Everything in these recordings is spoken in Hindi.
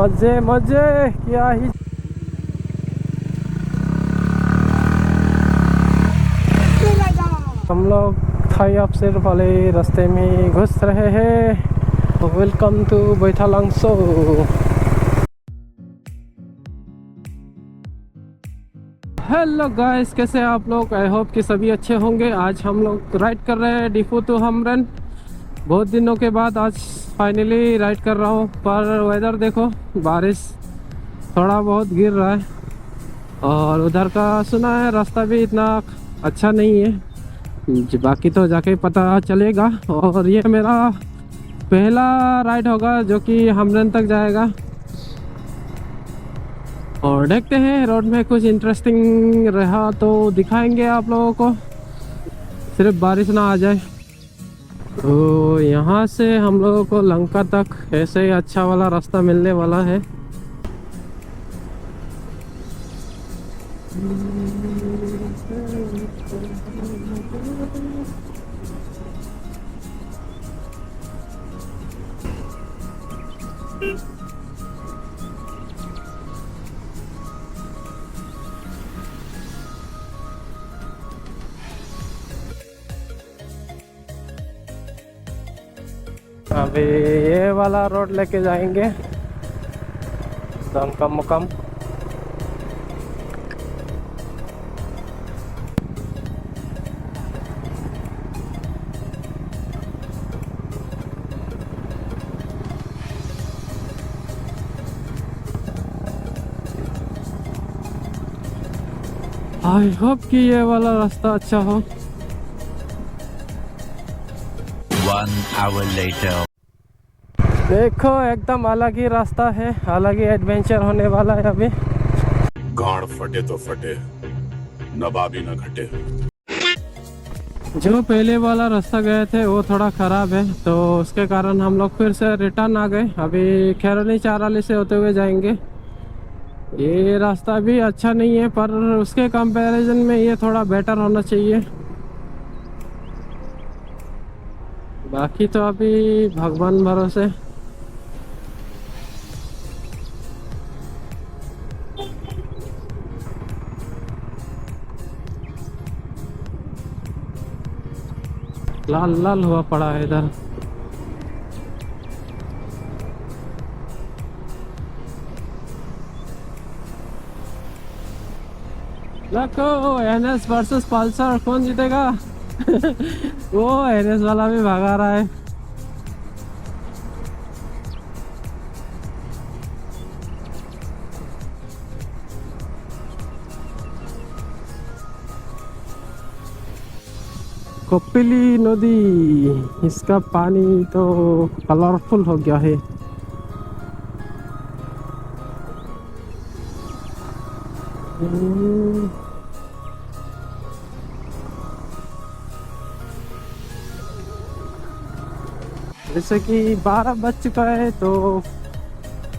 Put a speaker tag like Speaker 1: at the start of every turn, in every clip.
Speaker 1: मजे मजे क्या ही। हम लोग थाई अफसेर वाले रास्ते में घुस रहे हैं। Welcome to Baithalangso. Hello guys, कैसे हैं आप लोग? आई होप कि सभी अच्छे होंगे। आज हम लोग राइड कर रहे हैं डिफू टू हमरन। बहुत दिनों के बाद आज फाइनली राइड कर रहा हूँ। पर वेदर देखो, बारिश थोड़ा बहुत गिर रहा है और उधर का सुना है रास्ता भी इतना अच्छा नहीं है। बाकी तो जाके पता चलेगा। और ये मेरा पहला राइड होगा जो कि हमरन तक जाएगा। और देखते हैं रोड में कुछ इंटरेस्टिंग रहा तो दिखाएंगे आप लोगों को, सिर्फ बारिश ना आ जाए। तो यहाँ से हम लोगों को लंका तक ऐसे ही अच्छा वाला रास्ता मिलने वाला है। अभी ये वाला रोड लेके जाएंगे लंका मुकाम। आई होप कि ये वाला रास्ता अच्छा हो।
Speaker 2: 1 hour later.
Speaker 1: देखो एकदम अलग ही रास्ता है, अलग ही एडवेंचर होने वाला है अभी।
Speaker 3: गांड फटे तो फटे, नवाबी न घटे।
Speaker 1: जो पहले वाला रास्ता गए थे वो थोड़ा ख़राब है, तो उसके कारण हम लोग फिर से रिटर्न आ गए। अभी खैरोनी चाराली से होते हुए जाएंगे। ये रास्ता भी अच्छा नहीं है, पर उसके कंपैरिजन में ये थोड़ा बेटर होना चाहिए। बाकी तो अभी भगवान भरोसे। लाल लाल हुआ पड़ा है इधर। देखो एनएस वर्सेस पल्सर, कौन जीतेगा? वो एनएस वाला भी भागा रहा है। कपिली नदी, इसका पानी तो कलरफुल हो गया है। जैसे कि 12 बज चुका है, तो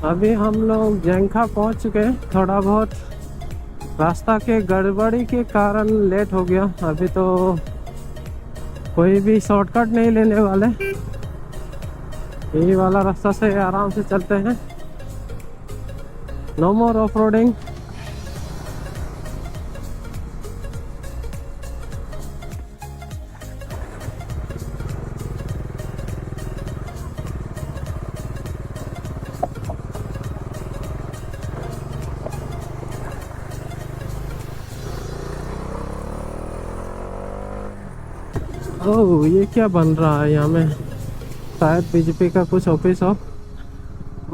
Speaker 1: अभी हम लोग जंखा पहुंच चुके हैं। थोड़ा बहुत रास्ता के गड़बड़ी के कारण लेट हो गया। अभी तो कोई भी शॉर्टकट नहीं लेने वाले, यही वाला रास्ता से आराम से चलते हैं। No more off roading. Oh, ये क्या बन रहा है यहाँ में? शायद बीजेपी का कुछ ऑफिस हो।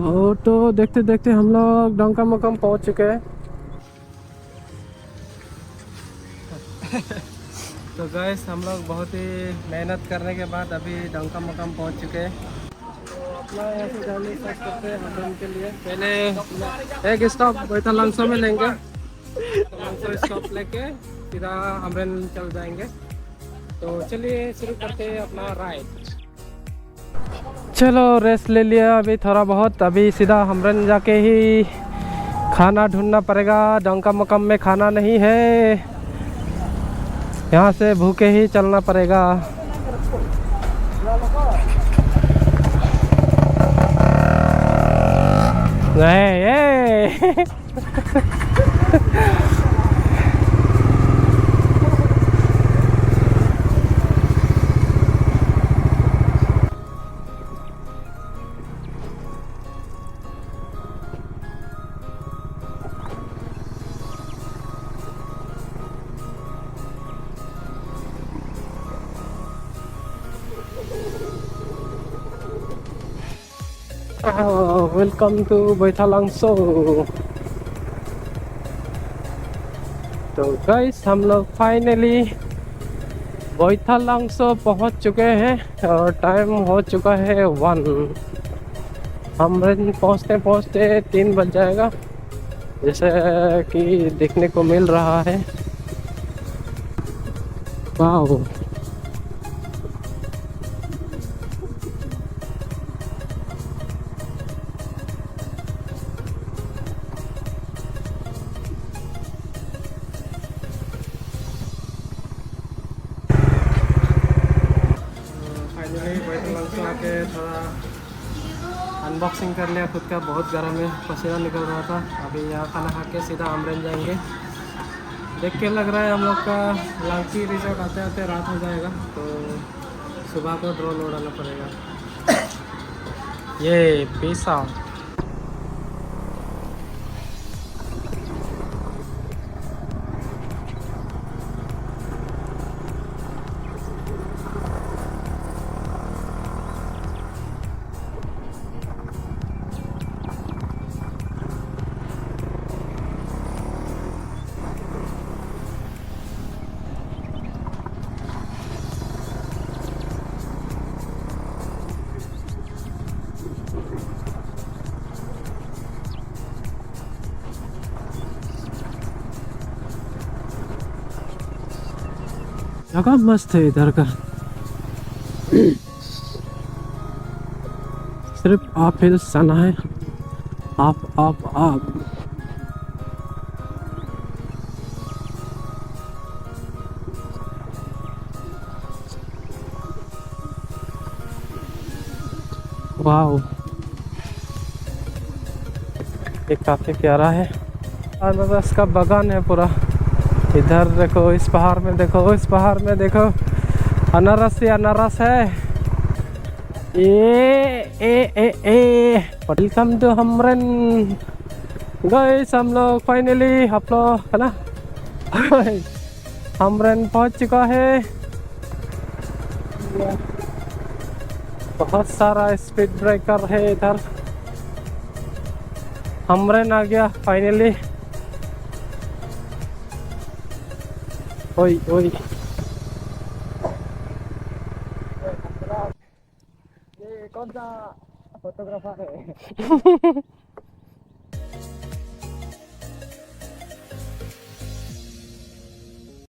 Speaker 1: और तो देखते देखते हम लोग डंका मकाम पहुँच चुके हैं। तो गैस, हम लोग बहुत ही मेहनत करने के बाद अभी डंका मकाम पहुँच चुके हैं। तो अपना यहाँ से जर्नी स्टार्ट करते हैं हमरन के लिए। पहले एक स्टॉप बैथालांगसो में लेंगे। बैथालांगसो स्टॉप लेके सीधा हमरन चल जाएंगे। तो चलिए शुरू करते हैं अपना राइड। चलो रेस्ट ले लिया अभी थोड़ा बहुत। अभी सीधा हमरन जाके ही खाना ढूंढना पड़ेगा। डंका मकाम में खाना नहीं है, यहाँ से भूखे ही चलना पड़ेगा। नहीं वेलकम टू बैथालांगसो। तो गाइस हम लोग फाइनली बैथालांगसो पहुंच चुके हैं और टाइम हो चुका है 1। हम पहुंचते पहुंचते 3 बज जाएगा जैसे कि देखने को मिल रहा है। वाह, फाइनली बैथालांगसो आके थोड़ा अनबॉक्सिंग कर लिया खुद का। बहुत गर्म है, पसीना निकल रहा था। अभी यहाँ खाना खा के सीधा अमरेन जाएंगे। देख के लग रहा है हम लोग का लांकी रिजॉर्ट आते आते रात हो जाएगा, तो सुबह को ड्रोन उड़ाना पड़ेगा। ये पैसा जगह मस्त है इधर का। सिर्फ आप हिल्स जाना है, आप। वाओ, ये काफी प्यारा है। अनारस का बागान है पूरा। इधर देखो, इस पहाड़ में देखो, इस पहाड़ में देखो, अनारस ही अनारस है। ए वेलकम टू हमरन गाइस। हम लोग फाइनली आप लोग है ना हमरन पहुंच चुका है। बहुत सारा स्पीड ब्रेकर है इधर। हमरन आ गया फाइनली। ओए ये कौन सा फोटोग्राफर है?